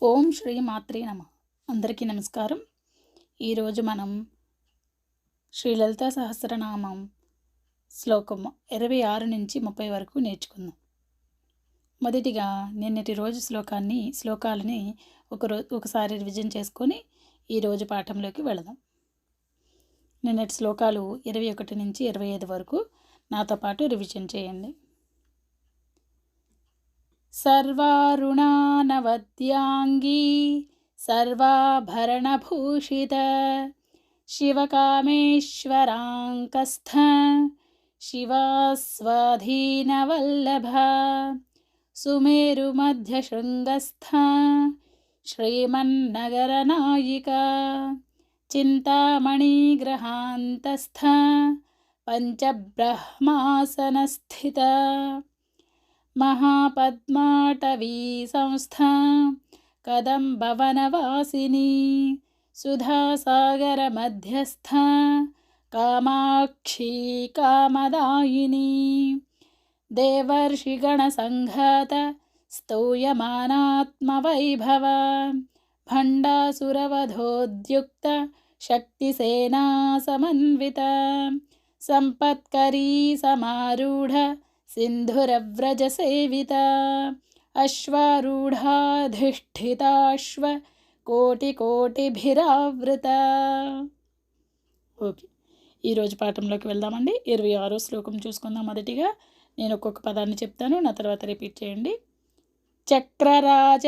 ఓం శ్రీ మాత్రే నమ. అందరికీ నమస్కారం. ఈరోజు మనం శ్రీ లలిత సహస్రనామం శ్లోకం 26 నుంచి 30 వరకు నేర్చుకుందాం. మొదటిగా నిన్నటి రోజు శ్లోకాలని ఒకసారి రివిజన్ చేసుకొని ఈరోజు పాఠంలోకి వెళదాం. నిన్నటి శ్లోకాలు 21 నుంచి 25 వరకు నాతో పాటు రివిజన్ చేయండి. सर्वारुणानवद्यांगी सर्वाभरणभूषित शिवकामेश्वराङ्कस्थ शिवास्वाधीनवल्लभ सुमेरुमध्यशृङ्गस्थ श्रीमन्नगरनायिका चिन्तामणिग्रहान्तस्थ पञ्चब्रह्मासनस्थित महापद्माटवी संस्था कदम्बवनवासिनी सुधासागरमध्यस्था कामाक्षी कामदायिनी देवर्षिगणसङ्घात स्तूयमानात्मवैभव भण्डासुरवधोद्युक्त शक्तिसेना समन्विता सम्पत्करी समारूढ सिन्धुरव्रजसेविता अश्वारूढाधिष्ठिताश्व కోటిభిరావృత. ఓకే, ఈరోజు పాఠంలోకి వెళ్దామండి. 26వ శ్లోకం చూసుకుందాం. మొదటిగా నేను ఒక్కొక్క పదాన్ని చెప్తాను, నా తర్వాత రిపీట్ చేయండి. చక్రరాజ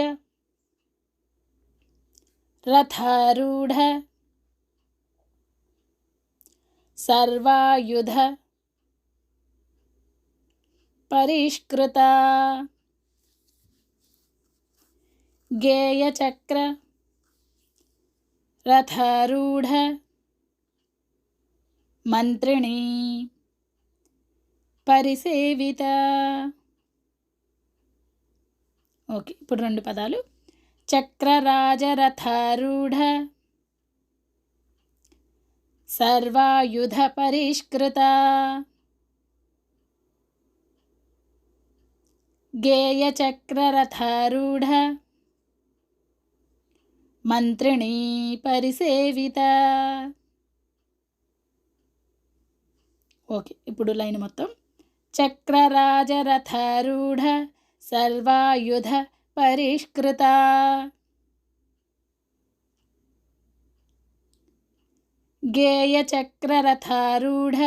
రథారూఢ సర్వాయుధ పరిష్కృత గేయచక్ర రథారూఢ మంత్రిణీ పరిసేవిత. ఓకే, ఇప్పుడు రెండు పదాలు. చక్రరాజరథారూఢ సర్వాయుధ పరిష్కృత గేయచక్రరథారూఢ మంత్రిణీ పరిసేవిత. ఓకే, ఇప్పుడు లైన్ మొత్తం. చక్రరాజరథారూఢ సర్వాయుధ పరిష్కృత గేయచక్రరథారూఢ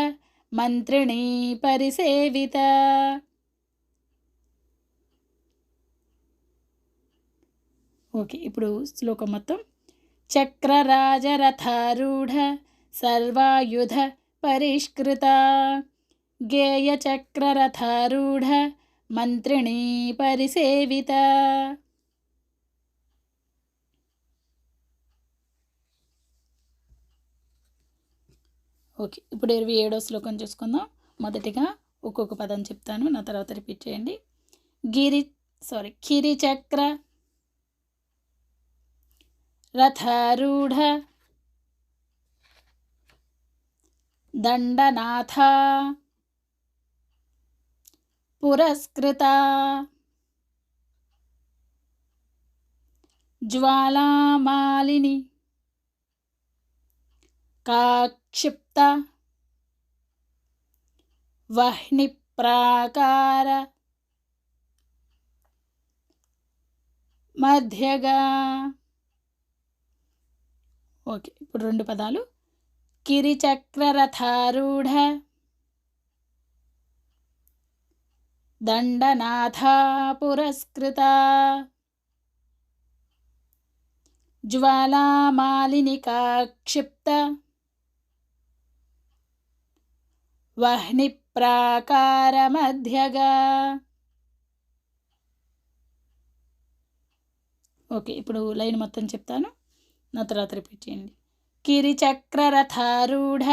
మంత్రిణీ పరిసేవిత. ఓకే, ఇప్పుడు శ్లోకం మొత్తం. చక్రరాజరథారూఢ సర్వాయుధ పరిష్కృత గేయచక్రరథారూఢ మంత్రిణీ పరిసేవిత. ఓకే, ఇప్పుడు 27వ శ్లోకం చూసుకుందాం. మొదటిగా ఒక్కొక్క పదం చెప్తాను, నా తర్వాత రిపీట్ చేయండి. కిరిచక్ర రథారూఢ దండనాథ పురస్కృత జ్వాలామాలిని కాక్షిప్త వహ్నిప్రాకార మధ్యగా. ఓకే, ఇప్పుడు రెండు పదాలు. కిరిచక్రరథారూఢ దండనాథ పురస్కృత జ్వాలామాలిని కాక్షిప్త వహ్నిప్రాకార మధ్యగా. ఓకే, ఇప్పుడు లైన్ మొత్తం చెప్తాను, నా తర్వాత రిపీట్ చేయండి. కిరిచక్రరథారూఢ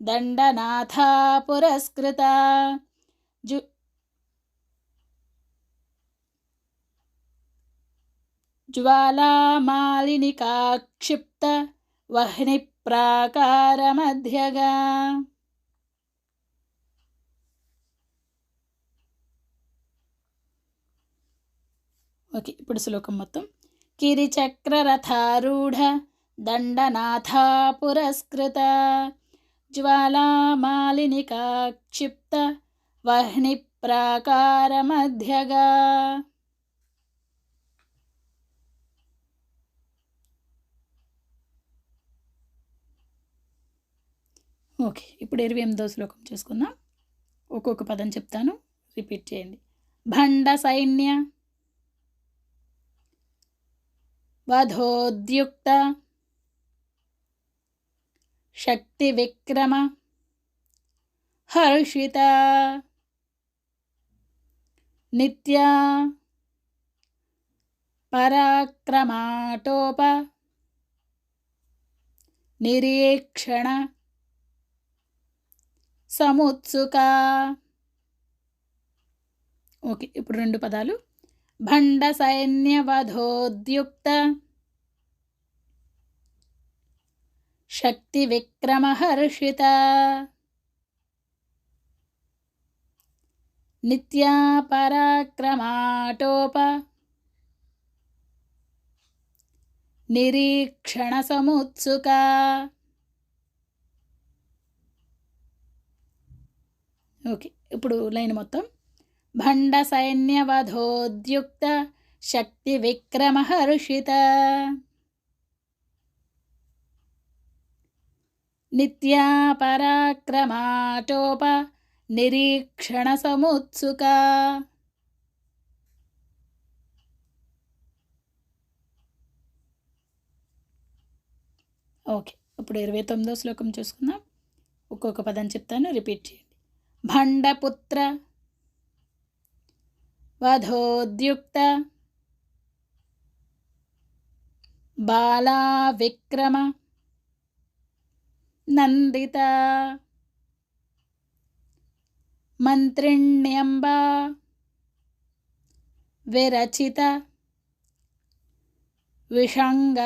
దండనాథ పురస్కృత జ్వాలామాలిని కాక్షిప్త వహ్నిప్రాకార మధ్యగా. ఓకే, ఇప్పుడు శ్లోకం మొత్తం. కిరిచక్రరథారూఢ దండనాథా పురస్కృత జ్వాలామాలినికా క్షిప్త వహ్ని ప్రాకార మధ్యగా. ఓకే, ఇప్పుడు 28వ శ్లోకం చేసుకుందాం. ఒక్కొక్క పదం చెప్తాను, రిపీట్ చేయండి. భండ సైన్య వధోద్యుక్త శక్తి విక్రమ హర్షిత నిత్య పరాక్రమాటోప నిరీక్షణ సముత్సుకా. ఓకే, ఇప్పుడు 2 పదాలు. భండ సైన్య వధోద్యుక్త శక్తి విక్రమ హర్షిత నిత్యా పరాక్రమాటోప నిరీక్షణ సముత్సుకా. ఓకే, ఇప్పుడు లైన్ మొత్తం. భండ సైన్య వధోద్యుక్త శక్తి విక్రమ హర్షిత నిత్యా పరాక్రమాటోప నిరీక్షణ సముత్సుకా. ఓకే, ఇప్పుడు 29వ శ్లోకం చూసుకుందాం. ఒక్కొక్క పదం చెప్తాను, రిపీట్ చేయండి. భండపుత్ర వధోద్యుక్త బాలా విక్రమ నందిత మంత్రిణ్యంబా విరచిత విషంగ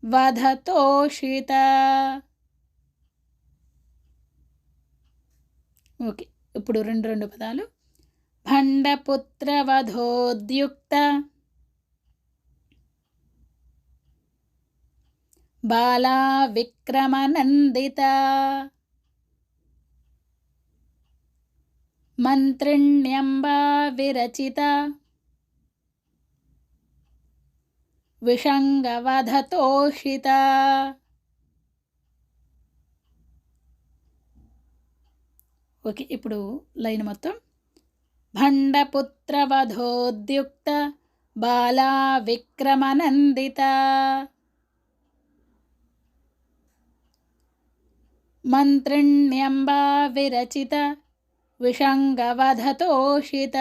వధతోషిత. ఓకే, ఇప్పుడు 2 పదాలు. భండపుత్ర వధోద్యుక్త బాలా విక్రమ నందిత మంత్రిణ్యంబా విరచిత విషంగ వధతోషిత. ఓకే, ఇప్పుడు లైన్ మొత్తం. భండపుత్ర వధోద్యుక్త బాలా విక్రమ నందిత మంత్రిణ్యంబా విరచిత విషంగ వధతోషిత.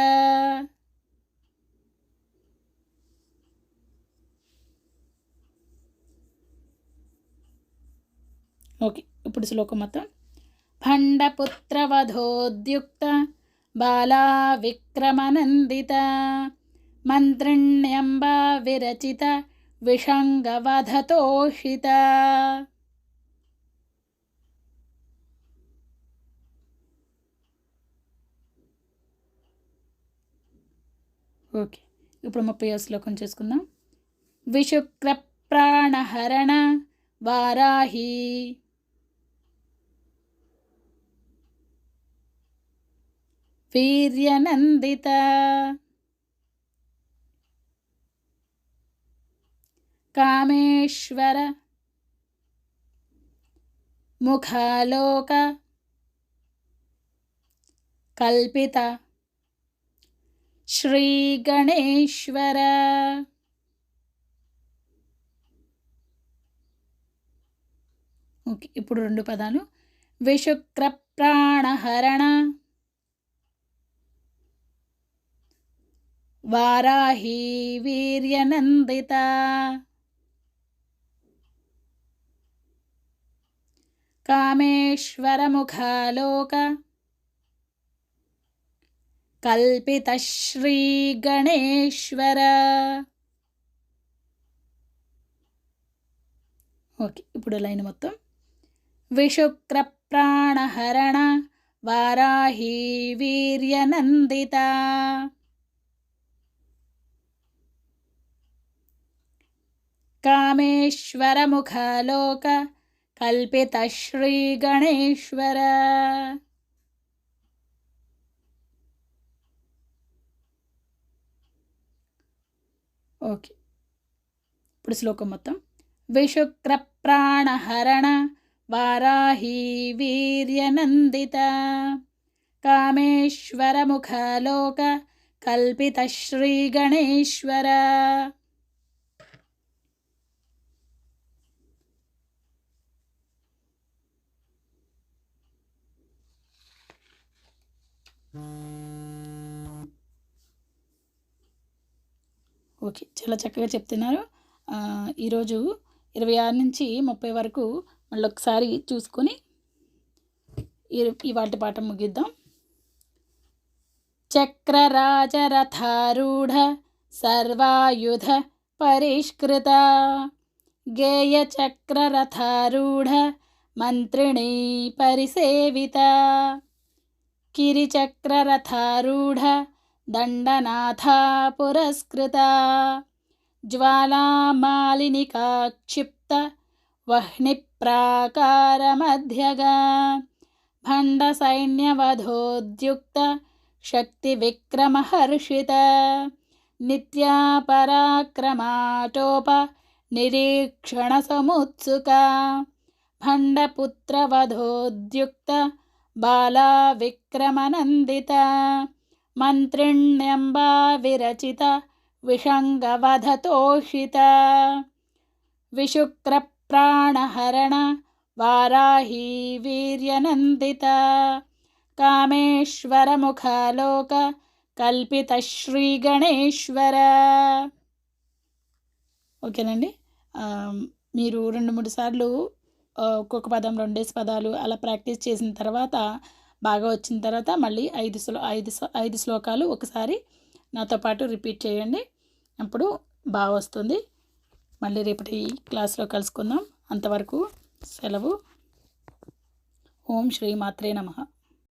ఓకే, ఇప్పుడు శ్లోకం మొత్తం. భండపుత్ర వధోద్యుక్త బాలా విక్రమ నందిత మంత్రిణ్యంబా విరచిత విషంగ వధతోషిత. ఓకే, ఇప్పుడు 30వ శ్లోకం చేసుకుందాం. విశుక్ర ప్రాణహరణ వారాహి వీర్యనందిత కామేశ్వర ముఖాలోక కల్పిత శ్రీ గణేశ్వర. ఓకే, ఇప్పుడు 2 పదాలు. విశుక్ర ప్రాణహరణ వారాహి వీర్యనందిత కామేశ్వర ముఖాలోక కల్పిత శ్రీ గణేశ్వర. ఓకే, ఇప్పుడు లైన్ మొత్తం. విశుక్ర ప్రాణహరణ వారాహి వీర్యనందిత కామేశ్వరముఖలోక కల్పిత శ్రీ గణేశ్వర. ఓకే, ఇప్పుడు శ్లోకం మొత్తం. విశుక్ర ప్రాణహరణ వారాహి వీర్యనందిత కామేశ్వరముఖలోక కల్పిత శ్రీ గణేశ్వర. ఓకే, చాలా చక్కగా చెప్తున్నారు. ఈరోజు 26 నుంచి 30 వరకు మళ్ళీ ఒకసారి చూసుకొని ఇవాటి పాఠం ముగిద్దాం. చక్రరాజరథారూఢ సర్వాయుధ పరిష్కృత గేయ చక్రరథారూఢ మంత్రిణీ పరిసేవిత కిరిచక్రరథారూఢ దండనాథా పురస్కృత జ్వాలామాలినికా క్షిప్త వహ్నిప్రాకారమధ్యగా భండ సైన్యవధోద్యుక్త శక్తి విక్రమహర్షిత నిత్యా పరాక్రమాటోప నిరీక్షణ సముత్సుక భండపుత్రవధోద్యుక్త బాలా విక్రమనందిత మంత్రిణ్యంబా విరచిత విషంగవధతోషిత విశుక్ర ప్రాణహరణ వారాహి వీర్యనందిత కామేశ్వరముఖలోక కల్పిత శ్రీ గణేశ్వర. ఓకేనండి, మీరు 2-3 సార్లు ఒక్కొక్క పదం 2 పదాలు అలా ప్రాక్టీస్ చేసిన తర్వాత బాగా వచ్చిన తర్వాత మళ్ళీ 5 శ్లోకాలు ఒకసారి నాతో పాటు రిపీట్ చేయండి. అప్పుడు బాగా వస్తుంది. మళ్ళీ రేపటి క్లాస్లో కలుసుకుందాం. అంతవరకు సెలవు. ఓం శ్రీ మాత్రే నమః.